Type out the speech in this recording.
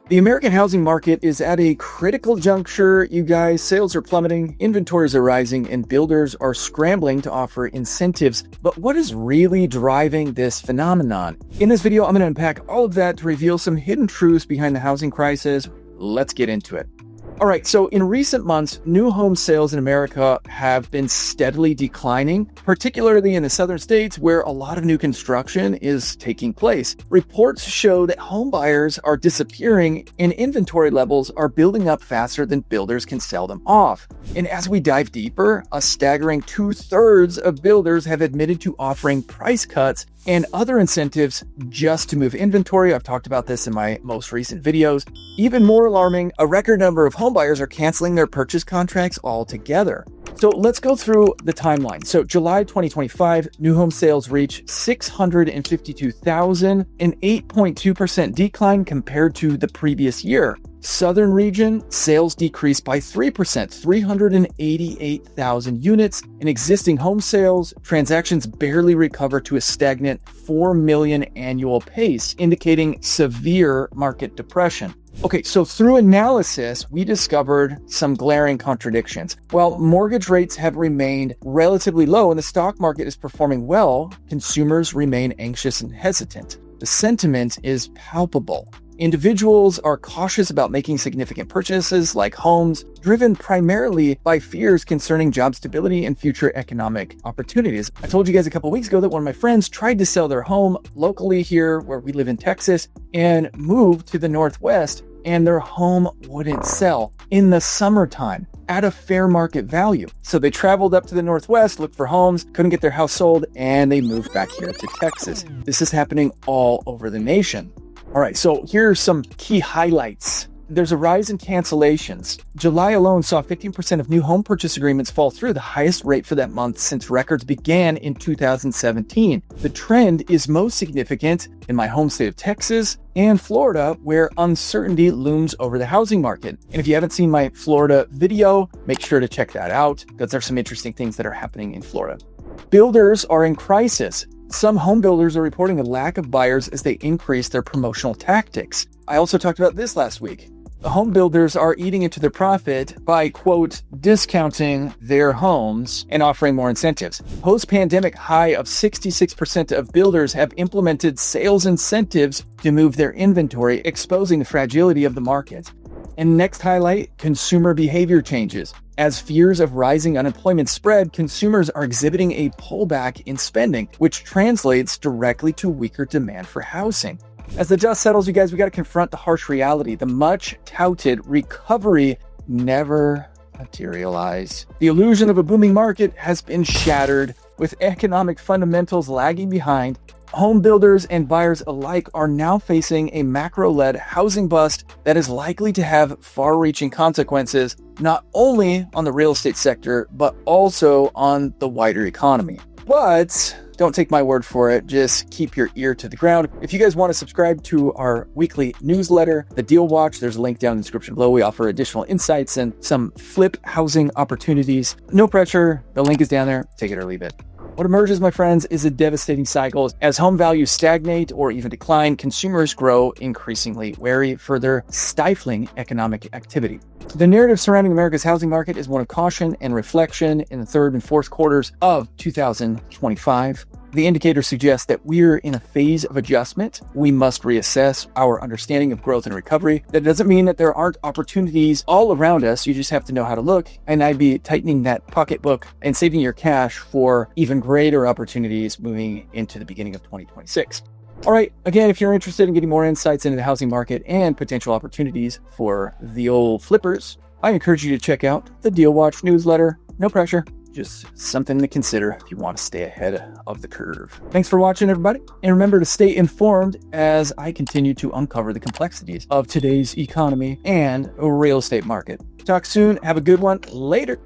The American housing market is at a critical juncture, you guys. Sales are plummeting, inventories are rising, and builders are scrambling to offer incentives. But what is really driving this phenomenon? In this video, I'm going to unpack all of that to reveal some hidden truths behind the housing crisis. Let's get into it. All right, so in recent months, new home sales in America have been steadily declining, particularly in the southern states where a lot of new construction is taking place. Reports show that home buyers are disappearing and inventory levels are building up faster than builders can sell them off. And as we dive deeper, a staggering 2/3 of builders have admitted to offering price cuts and other incentives just to move inventory. I've talked about this in my most recent videos. Even more alarming, a record number of homebuyers are canceling their purchase contracts altogether. So let's go through the timeline. So July 2025, new home sales reached 652,000, an 8.2% decline compared to the previous year. Southern region, sales decreased by 3%, 388,000 units. In existing home sales, transactions barely recover to a stagnant 4 million annual pace, indicating severe market depression. Okay, so through analysis, we discovered some glaring contradictions. While mortgage rates have remained relatively low and the stock market is performing well, consumers remain anxious and hesitant. The sentiment is palpable. Individuals are cautious about making significant purchases like homes, driven primarily by fears concerning job stability and future economic opportunities. I told you guys a couple weeks ago that one of my friends tried to sell their home locally here where we live in Texas and moved to the Northwest, and their home wouldn't sell in the summertime at a fair market value. So they traveled up to the Northwest, looked for homes, couldn't get their house sold, and they moved back here to Texas. This is happening all over the nation. All right, so here are some key highlights. There's a rise in cancellations. July alone saw 15% of new home purchase agreements fall through, the highest rate for that month since records began in 2017. The trend is most significant in my home state of Texas and Florida, where uncertainty looms over the housing market. And if you haven't seen my Florida video, make sure to check that out because there's some interesting things that are happening in Florida. Builders are in crisis. Some home builders are reporting a lack of buyers as they increase their promotional tactics. I also talked about this last week. The home builders are eating into their profit by, quote, discounting their homes and offering more incentives. Post-pandemic high of 66% of builders have implemented sales incentives to move their inventory, exposing the fragility of the market. And next highlight, consumer behavior changes. As fears of rising unemployment spread, consumers are exhibiting a pullback in spending, which translates directly to weaker demand for housing. As the dust settles, you guys, we got to confront the harsh reality. The much touted recovery never materialized. The illusion of a booming market has been shattered, with economic fundamentals lagging behind. Home builders and buyers alike are now facing a macro-led housing bust that is likely to have far-reaching consequences, not only on the real estate sector, but also on the wider economy. But don't take my word for it. Just keep your ear to the ground. If you guys want to subscribe to our weekly newsletter, The Deal Watch, there's a link down in the description below. We offer additional insights and some flip housing opportunities. No pressure. The link is down there. Take it or leave it. What emerges, my friends, is a devastating cycle. As home values stagnate or even decline, consumers grow increasingly wary, further stifling economic activity. The narrative surrounding America's housing market is one of caution and reflection. In the third and fourth quarters of 2025, the indicators suggest that we're in a phase of adjustment. We must reassess our understanding of growth and recovery. That doesn't mean that there aren't opportunities all around us. You just have to know how to look. And I'd be tightening that pocketbook and saving your cash for even greater opportunities moving into the beginning of 2026. All right, again, if you're interested in getting more insights into the housing market and potential opportunities for the old flippers, I encourage you to check out the Deal Watch newsletter. No pressure. Just something to consider if you want to stay ahead of the curve. Thanks for watching, everybody. And remember to stay informed as I continue to uncover the complexities of today's economy and real estate market. Talk soon. Have a good one. Later.